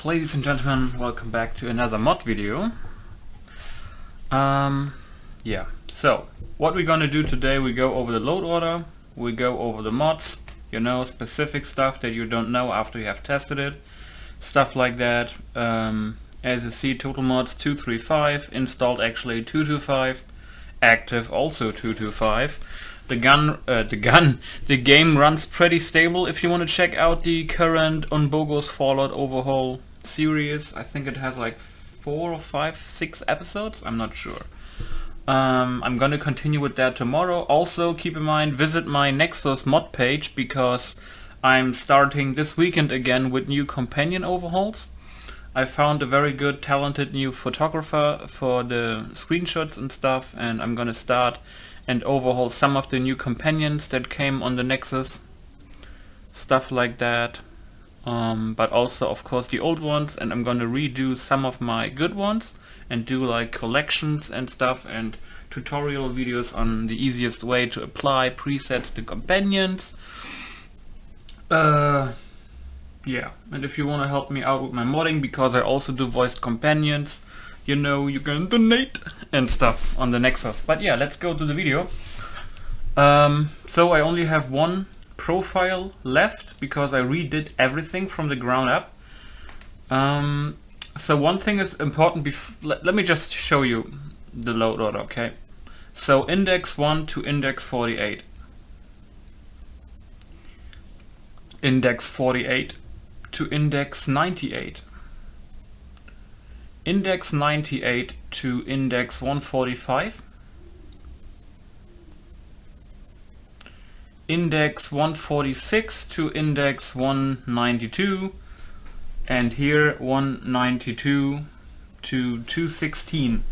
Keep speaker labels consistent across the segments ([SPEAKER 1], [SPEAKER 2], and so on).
[SPEAKER 1] Ladies and gentlemen, welcome back to another mod video. Yeah, so what we're gonna do today, we go over the load order, we go over the mods, you know, specific stuff that you don't know after you have tested it, stuff like that. As you see, total mods 235, installed actually 225, active also 225. The game runs pretty stable if you want to check out the current Unbogus Fallout Overhaul series. I think it has like 4 or 5, 6 episodes, I'm not sure. I'm gonna continue with that tomorrow. Also keep in mind, visit my Nexus mod page because I'm starting this weekend again with new companion overhauls. I found a very good talented new photographer for the screenshots and stuff, and I'm gonna start and overhaul some of the new companions that came on the Nexus, stuff like that, but also of course the old ones, and I'm gonna redo some of my good ones and do like collections and stuff and tutorial videos on the easiest way to apply presets to companions. Yeah, and if you want to help me out with my modding, because I also do voiced companions, you know, you can donate and stuff on the Nexus. But yeah, let's go to the video. So I only have one profile left because I redid everything from the ground up. So one thing is important. Let me just show you the load order, okay? So index 1 to index 48. Index 48 to index 98. Index 98 to index 145. Index 146 to index 192. And here 192 to 216.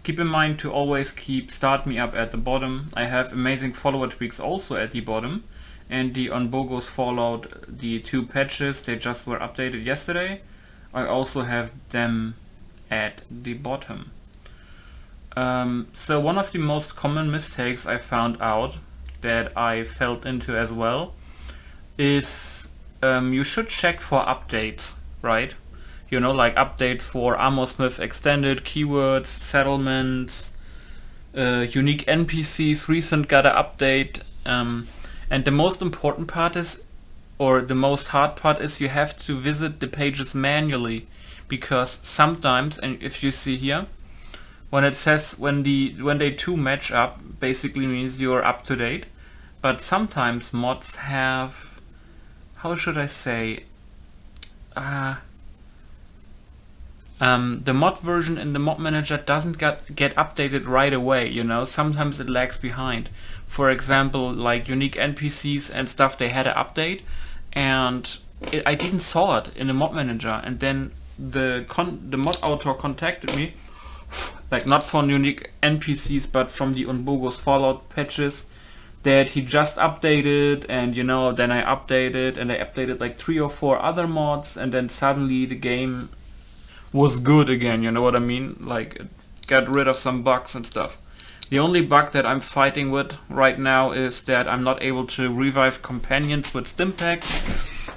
[SPEAKER 1] Keep in mind to always keep start me up at the bottom. I have amazing follower tweaks also at the bottom. And the Unbogus Fallout, the 2 patches, they just were updated yesterday. I also have them at the bottom. So one of the most common mistakes I found out that I fell into as well is you should check for updates, right? You know, like updates for Armor Smith Extended, keywords, settlements, unique NPCs, recent gotta update. And the most important part is, or the most hard part is, you have to visit the pages manually, because sometimes, and if you see here, when it says when they two match up, basically means you're up to date. But sometimes mods have, how should I say, the mod version in the mod manager doesn't get updated right away, you know, sometimes it lags behind. For example, like unique NPCs and stuff, they had an update and I didn't saw it in the mod manager, and then the mod author contacted me, like not for unique NPCs but from the Unbogus Fallout patches, that he just updated, and you know, then I updated and I updated like 3 or 4 other mods, and then suddenly the game was good again, you know what I mean? Like it got rid of some bugs and stuff. The only bug that I'm fighting with right now is that I'm not able to revive companions with stim packs,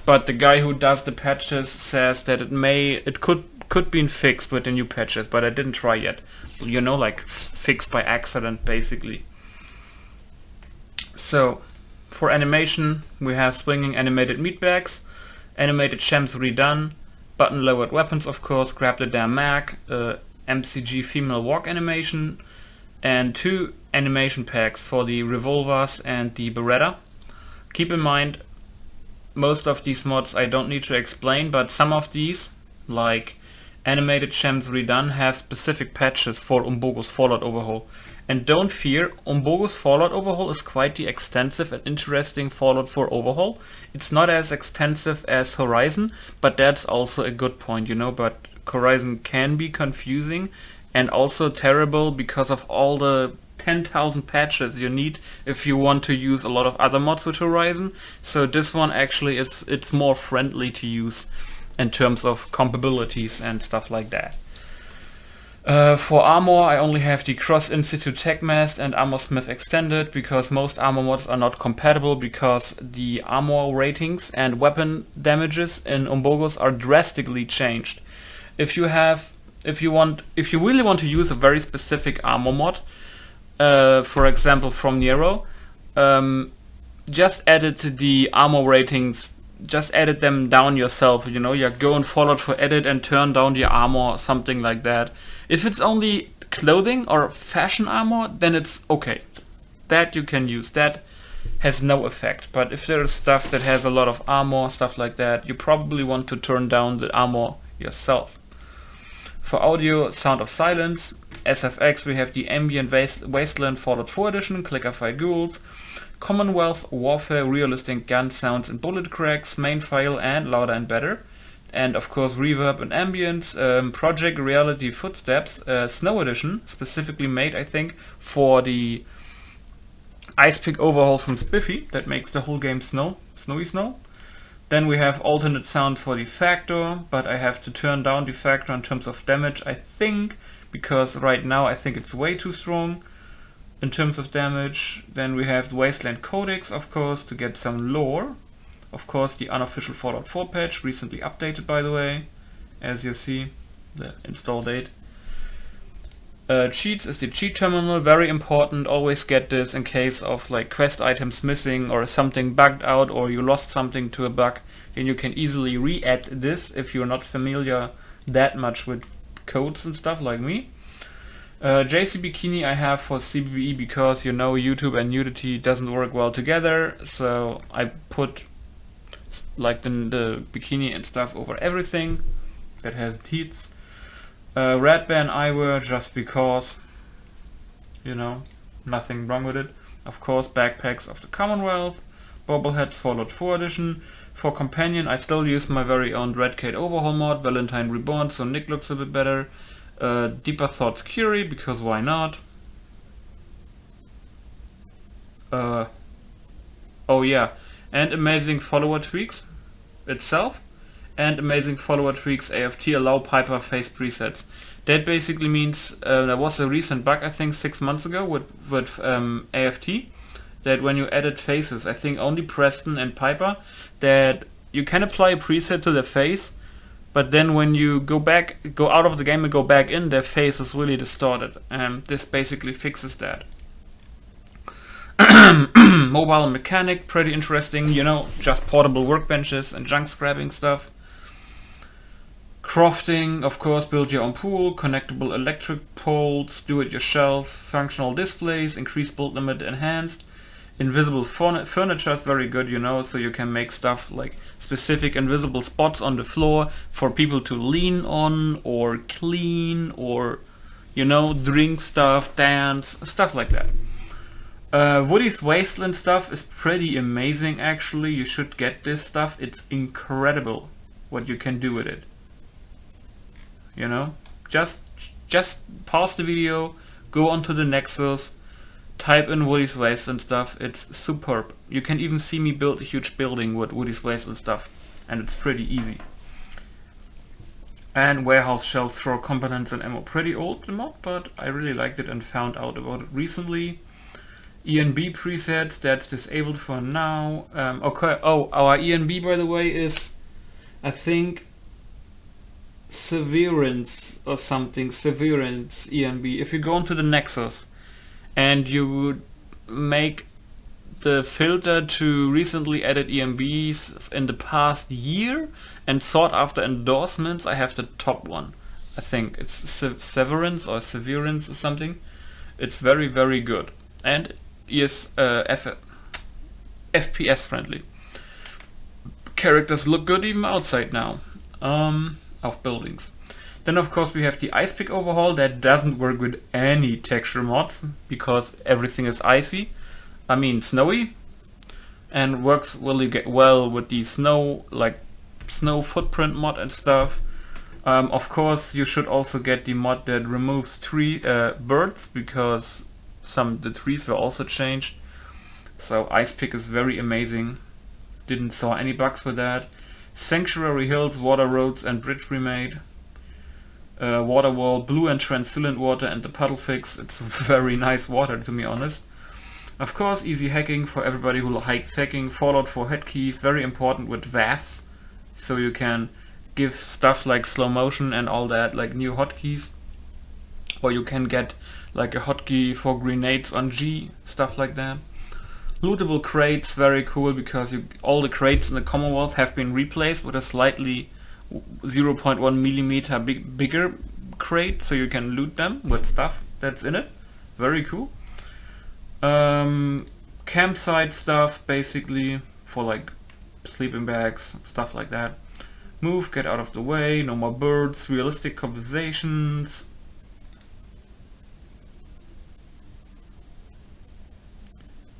[SPEAKER 1] but the guy who does the patches says that it could be fixed with the new patches, but I didn't try yet. You know, like fixed by accident basically. So for animation we have swinging animated meatbags, animated shems redone, button lowered weapons of course, grab the damn mag, MCG female walk animation, and 2 animation packs for the revolvers and the Beretta. Keep in mind, most of these mods I don't need to explain, but some of these, like animated shems redone, have specific patches for Unbogus Fallout Overhaul. And don't fear, Unbogus Fallout Overhaul is quite the extensive and interesting Fallout 4 overhaul. It's not as extensive as Horizon, but that's also a good point, you know, but Horizon can be confusing and also terrible because of all the 10,000 patches you need if you want to use a lot of other mods with Horizon. So this one actually it's more friendly to use in terms of compatibilities and stuff like that. For armor, I only have the Cross Institute Tech Mast and Armor Smith Extended, because most armor mods are not compatible, because the armor ratings and weapon damages in Unbogus are drastically changed. If you really want to use a very specific armor mod, for example from Nero, just edit the armor ratings. Just edit them down yourself, you know, you go and Fallout for edit and turn down the armor, something like that. If it's only clothing or fashion armor, then it's okay. That you can use, that has no effect. But if there is stuff that has a lot of armor, stuff like that, you probably want to turn down the armor yourself. For audio, Sound of Silence, SFX, we have the Ambient Wasteland Fallout 4 Edition, Clickified Ghouls, Commonwealth Warfare Realistic Gun Sounds and Bullet Cracks, Main File and Louder and Better, and of course Reverb and Ambience, Project Reality Footsteps, Snow Edition, specifically made I think for the Ice Pick Overhaul from Spiffy, that makes the whole game snowy snow. Then we have alternate sounds for the Factor, but I have to turn down the Factor in terms of damage I think, because right now I think it's way too strong in terms of damage. Then we have the Wasteland Codex, of course, to get some lore. Of course, the unofficial Fallout 4 patch, recently updated by the way, as you see, the install date. Cheats is the cheat terminal, very important, always get this in case of like quest items missing or something bugged out or you lost something to a bug, then you can easily re-add this if you're not familiar that much with codes and stuff like me. JC Bikini I have for CBBE because you know YouTube and nudity doesn't work well together, so I put like the bikini and stuff over everything that has teats. Red Band Eyewear just because, you know, nothing wrong with it. Of course, backpacks of the Commonwealth, bobbleheads Fallout 4 Edition. For companion I still use my very own Redcade Overhaul mod, Valentine Reborn, so Nick looks a bit better. Deeper Thoughts Curie, because why not? Oh yeah, and Amazing Follower Tweaks itself, and Amazing Follower Tweaks AFT allow Piper face presets. That basically means there was a recent bug I think 6 months ago with AFT, that when you edit faces, I think only Preston and Piper, that you can apply a preset to their face, but then when you go out of the game and go back in, their face is really distorted, and this basically fixes that. Mobile mechanic, pretty interesting, you know, just portable workbenches and junk scrapping stuff. Crafting, of course, build your own pool, connectable electric poles, do it yourself, functional displays, increase build limit enhanced. Invisible furniture is very good, you know, so you can make stuff like specific invisible spots on the floor for people to lean on or clean or, you know, drink stuff, dance, stuff like that. Woody's Wasteland stuff is pretty amazing actually, you should get this stuff, it's incredible what you can do with it. You know, just pause the video, go onto the Nexus, type in Woody's Wasteland stuff, it's superb. You can even see me build a huge building with Woody's Wasteland stuff, and it's pretty easy. And warehouse shelves for components and ammo, pretty old the mod, but I really liked it and found out about it recently. ENB presets, that's disabled for now. Okay, oh, our ENB by the way is, I think, Severance or something, Severance ENB. If you go into the Nexus and you would make the filter to recently added ENBs in the past year and sort after endorsements, I have the top one. I think it's Severance or Severance or something. It's very, very good. And yes, FPS friendly. Characters look good even outside now. Of buildings. Then of course we have the Ice Pick Overhaul that doesn't work with any texture mods because everything is icy, I mean snowy, and works really well with the snow, like snow footprint mod and stuff. Of course you should also get the mod that removes birds because the trees were also changed. So Ice Pick is very amazing, didn't saw any bugs with that. Sanctuary Hills, Water Roads and Bridge remade. Water wall, blue and translucent water, and the puddle fix. It's very nice water, to be honest. Of course, easy hacking for everybody who likes hacking. Fallout 4 hotkeys, very important with VAFs, so you can give stuff like slow motion and all that, like new hotkeys. Or you can get like a hotkey for grenades on G, stuff like that. Lootable crates, very cool, because all the crates in the Commonwealth have been replaced with a slightly 0.1 millimeter bigger crate, so you can loot them with stuff that's in it. Very cool. Campsite stuff, basically, for like sleeping bags, stuff like that. Move, get out of the way, no more birds, realistic conversations.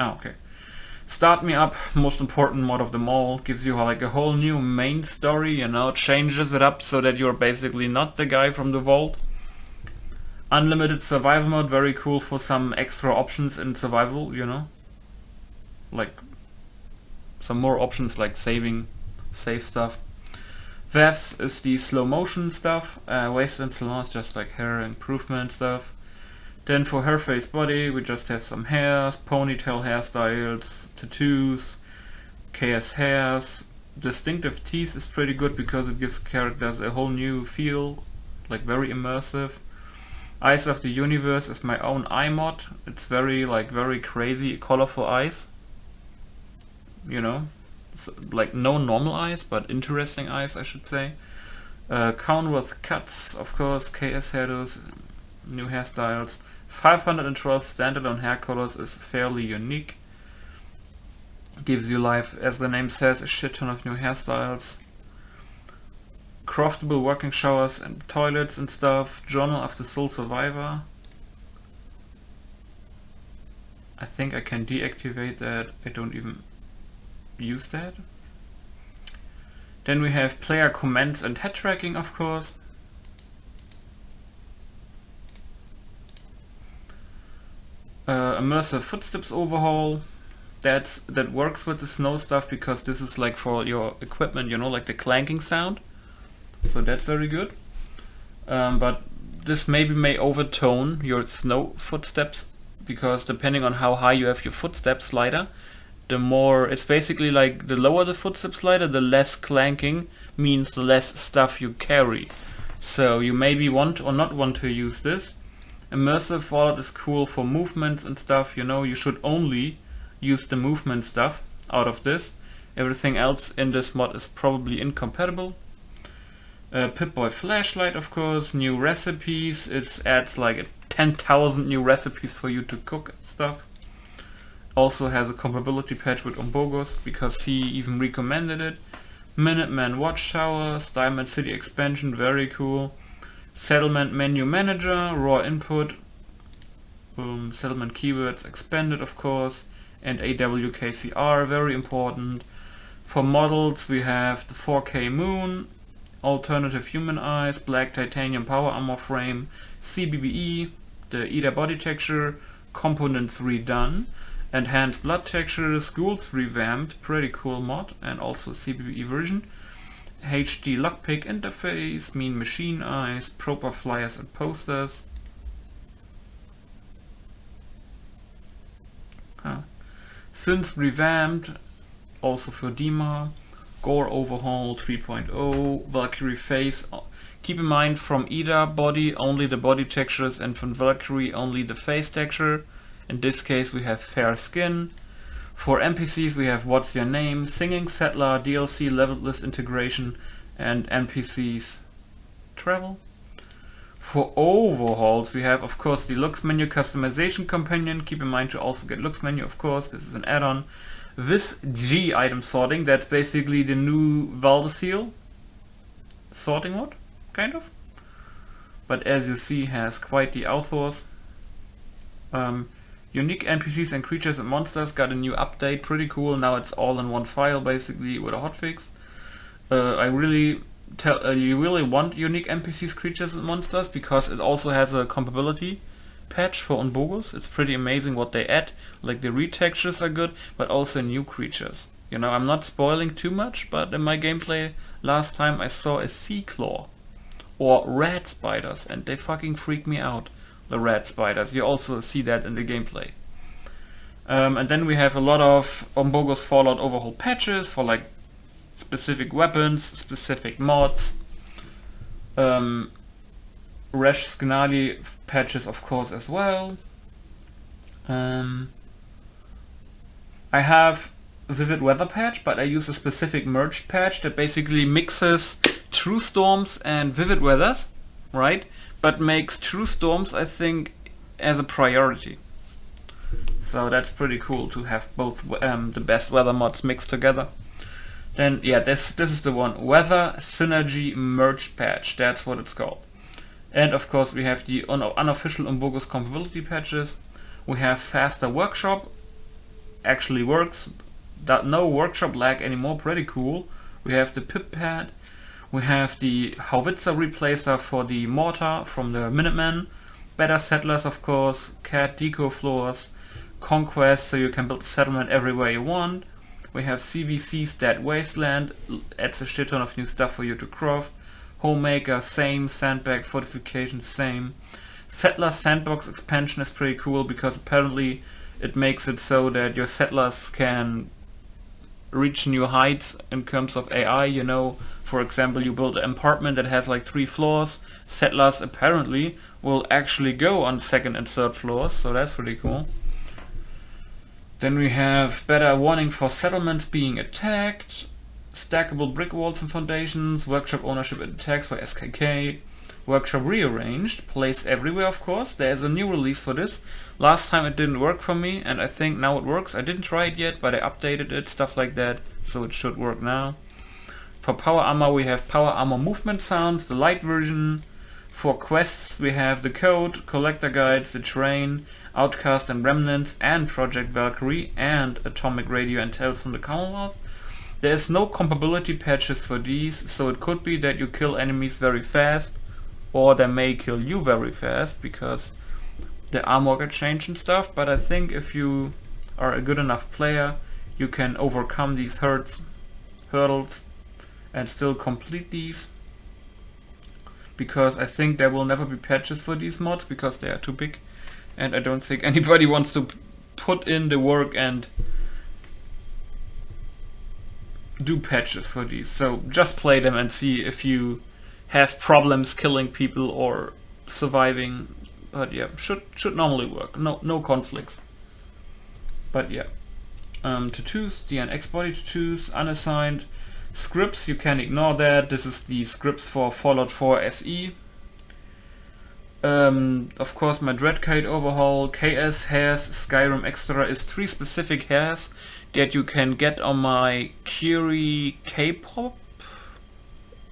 [SPEAKER 1] Okay. Start Me Up, most important mod of them all, gives you like a whole new main story, you know, changes it up so that you're basically not the guy from the vault. Unlimited survival mode, very cool for some extra options in survival, you know. Like some more options like save stuff. VAFs is the slow motion stuff, waist and salon is just like hair improvement stuff. Then for hair, face, body, we just have some hairs, ponytail hairstyles, tattoos, KS hairs. Distinctive teeth is pretty good because it gives characters a whole new feel, like very immersive. Eyes of the Universe is my own eye mod. It's very crazy, colorful eyes. You know, so, like no normal eyes, but interesting eyes, I should say. Counterworth cuts, of course, KS hairdos, new hairstyles. 512 standalone hair colors is fairly unique. Gives you life, as the name says, a shit ton of new hairstyles. Craftable working showers and toilets and stuff. Journal of the Soul Survivor. I think I can deactivate that. I don't even use that. Then we have player comments and head tracking, of course. Immersive footsteps overhaul. That works with the snow stuff because this is like for your equipment, you know, like the clanking sound. So that's very good. But this maybe may overtone your snow footsteps, because depending on how high you have your footstep slider, the more, it's basically like the lower the footstep slider, the less clanking means the less stuff you carry. So you maybe want or not want to use this. Immersive Fallout is cool for movements and stuff, you know, you should only use the movement stuff out of this. Everything else in this mod is probably incompatible. Pip-Boy flashlight, of course, new recipes, it adds like 10,000 new recipes for you to cook stuff. Also has a compatibility patch with Unbogus because he even recommended it. Minuteman Watchtowers, Diamond City expansion, very cool. Settlement menu manager, raw input, settlement keywords expanded, of course, and AWKCR, very important. For models we have the 4K moon, alternative human eyes, black titanium power armor frame, CBBE, the EDA body texture, components redone, enhanced blood textures, ghouls revamped, pretty cool mod, and also CBBE version. HD lockpick interface, mean machine eyes, proper flyers and posters. Since revamped, also for Dima. Gore Overhaul 3.0, Valkyrie face. Keep in mind, from EDA body only the body textures, and from Valkyrie only the face texture. In this case we have fair skin. For NPCs we have What's Your Name, Singing Settler, DLC level list integration, and NPCs travel. For overhauls we have, of course, the looks menu customization companion. Keep in mind to also get looks menu, of course, this is an add-on. This G item sorting, that's basically the new Valdeseal sorting mod, kind of. But as you see, has quite the authors. Unique NPCs and creatures and monsters got a new update, pretty cool. Now it's all in one file basically with a hotfix. You really want unique NPCs, creatures and monsters because it also has a compatibility patch for Unbogus. It's pretty amazing what they add. Like the retextures are good, but also new creatures. You know, I'm not spoiling too much, but in my gameplay last time I saw a sea claw or rat spiders, and they fucking freak me out, the rat spiders. You also see that in the gameplay. And then we have a lot of Unbogus Fallout Overhaul patches for like specific weapons, specific mods. Rash Skinali patches of course as well. I have Vivid Weather patch, but I use a specific merged patch that basically mixes True Storms and Vivid Weathers, right? But makes True Storms, I think, as a priority. So that's pretty cool to have both the best weather mods mixed together. Then yeah, this is the one, Weather Synergy Merged patch, that's what it's called. And of course we have the unofficial Unbogus compatibility patches. We have Faster Workshop, actually works, no workshop lag anymore, pretty cool. We have the pip pad, we have the howitzer replacer for the mortar from the Minutemen, better settlers of course, cat deco floors, conquest so you can build a settlement everywhere you want. We have CVC Stat Wasteland, adds a shit ton of new stuff for you to craft. Homemaker, same. Sandbag fortification, same. Settler Sandbox expansion is pretty cool because apparently it makes it so that your settlers can reach new heights in terms of AI, you know. For example, you build an apartment that has like 3 floors. Settlers apparently will actually go on 2nd and 3rd floors, so that's pretty cool. Then we have better warning for settlements being attacked, stackable brick walls and foundations, workshop ownership and attacks by SKK, workshop rearranged, place everywhere of course. There is a new release for this. Last time it didn't work for me and I think now it works. I didn't try it yet, but I updated it, stuff like that, so it should work now. For power armor we have power armor movement sounds, the light version. For quests we have the code, collector guides, the terrain, Outcast and Remnants, and Project Valkyrie, and Atomic Radio and Tales from the Commonwealth. There is no compatibility patches for these, so it could be that you kill enemies very fast, or they may kill you very fast, because the armor got changed and stuff, but I think if you are a good enough player, you can overcome these hurdles, and still complete these. Because I think there will never be patches for these mods, because they are too big. And I don't think anybody wants to put in the work and do patches for these. So just play them and see if you have problems killing people or surviving. But yeah, should normally work. No conflicts. But yeah. Tattoos, DNX body tattoos, unassigned. Scripts, you can ignore that. This is the scripts for Fallout 4 SE. Of course my Dreadkite overhaul, KS hairs, Skyrim extra is 3 specific hairs that you can get on my Curie K-pop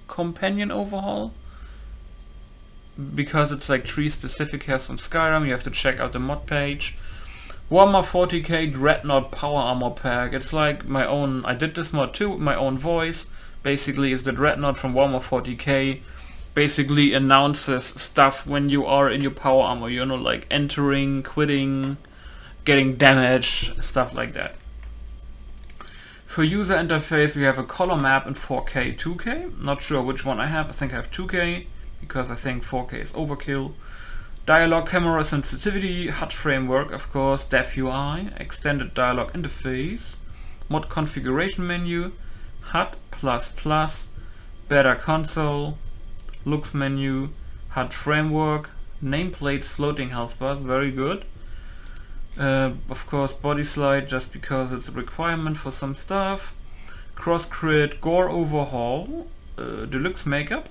[SPEAKER 1] companion overhaul. Because it's like 3 specific hairs from Skyrim, you have to check out the mod page. Warhammer 40k Dreadnought power armor pack, it's like my own, I did this mod too, my own voice. Basically is the Dreadnought from Warhammer 40k. Basically announces stuff when you are in your power armor, you know, like entering, quitting, getting damaged, stuff like that. For user interface we have a color map in 4K, 2K, not sure which one I have, I think I have 2K, because I think 4K is overkill. Dialogue camera sensitivity, HUD framework of course, dev UI, extended dialogue interface, mod configuration menu, HUD++, better console, looks menu, HUD framework, nameplates, floating health bars, very good. Of course body slide just because it's a requirement for some stuff. Cross crit, gore overhaul, deluxe makeup,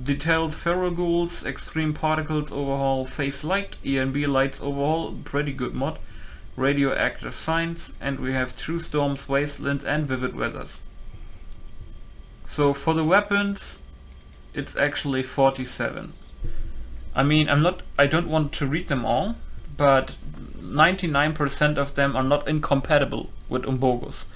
[SPEAKER 1] detailed ferroghouls, extreme particles overhaul, face light, ENB lights overhaul, pretty good mod. Radioactive signs, and we have True Storms, Wasteland and Vivid Weathers. So for the weapons it's actually 47. I mean, I don't want to read them all, but 99% of them are not incompatible with Unbogus.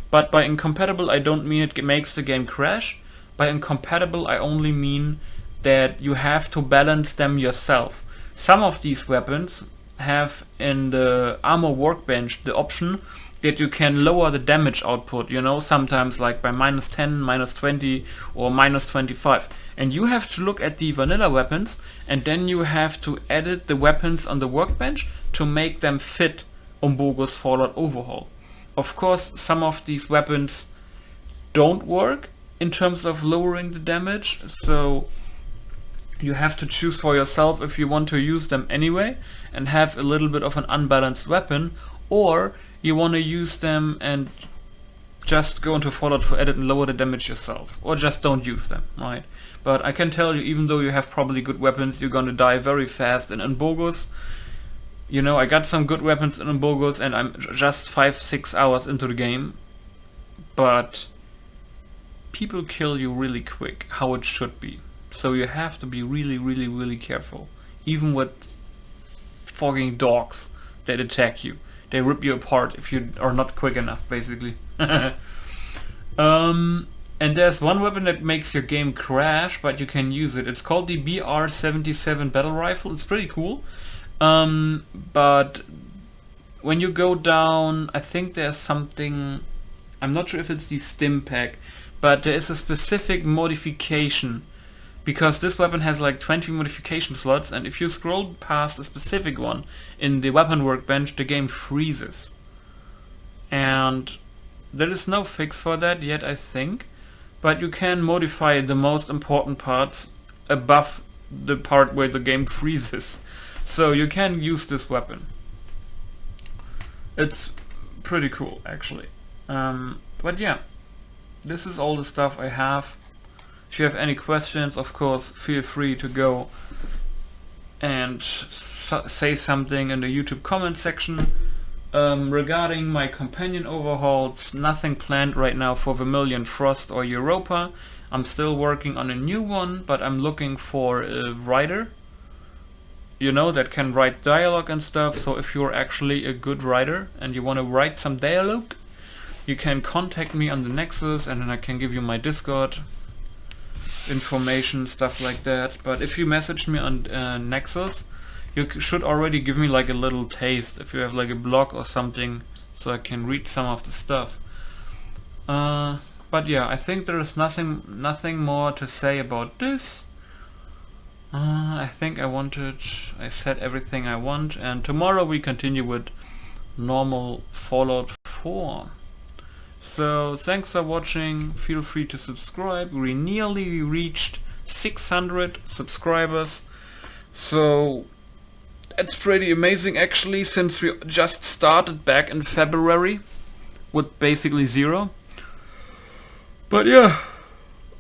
[SPEAKER 1] But by incompatible I don't mean it makes the game crash. By incompatible I only mean that you have to balance them yourself. Some of these weapons have in the armor workbench the option that you can lower the damage output, you know, sometimes like by -10, -20 or -25. And you have to look at the vanilla weapons, and then you have to edit the weapons on the workbench to make them fit Unbogus Fallout Overhaul. Of course, some of these weapons don't work in terms of lowering the damage, so you have to choose for yourself if you want to use them anyway and have a little bit of an unbalanced weapon, or you want to use them and just go into Fallout for edit and lower the damage yourself, or just don't use them, right? But I can tell you, even though you have probably good weapons, you're gonna die very fast in Unbogus. You know, I got some good weapons in Unbogus and I'm just 5-6 hours into the game, but people kill you really quick, how it should be. So you have to be really careful. Even with fucking dogs that attack you. They rip you apart if you are not quick enough, basically. And there's one weapon that makes your game crash, but you can use it. It's called the BR-77 Battle Rifle. It's pretty cool. But when you go down, I think there's something, I'm not sure if it's the stim pack, but there is a specific modification, because this weapon has like 20 modification slots, and if you scroll past a specific one in the weapon workbench, the game freezes. And there is no fix for that yet, I think, but you can modify the most important parts above the part where the game freezes. So you can use this weapon. It's pretty cool, actually. But yeah, this is all the stuff I have. If you have any questions, of course, feel free to go and say something in the YouTube comment section. Regarding my companion overhauls, nothing planned right now for Vermilion, Frost or Europa. I'm still working on a new one, but I'm looking for a writer, you know, that can write dialogue and stuff. So if you're actually a good writer and you want to write some dialogue, you can contact me on the Nexus, and then I can give you my Discord information, stuff like that. But if you message me on Nexus, you should already give me like a little taste, if you have like a blog or something, so I can read some of the stuff. But yeah, I think there is nothing more to say about this. I think I said everything I want, and tomorrow we continue with normal Fallout 4. So thanks for watching, feel free to subscribe. We nearly reached 600 subscribers, so it's pretty amazing actually, since we just started back in February with basically 0. But yeah,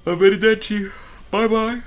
[SPEAKER 1] arrivederci, bye bye.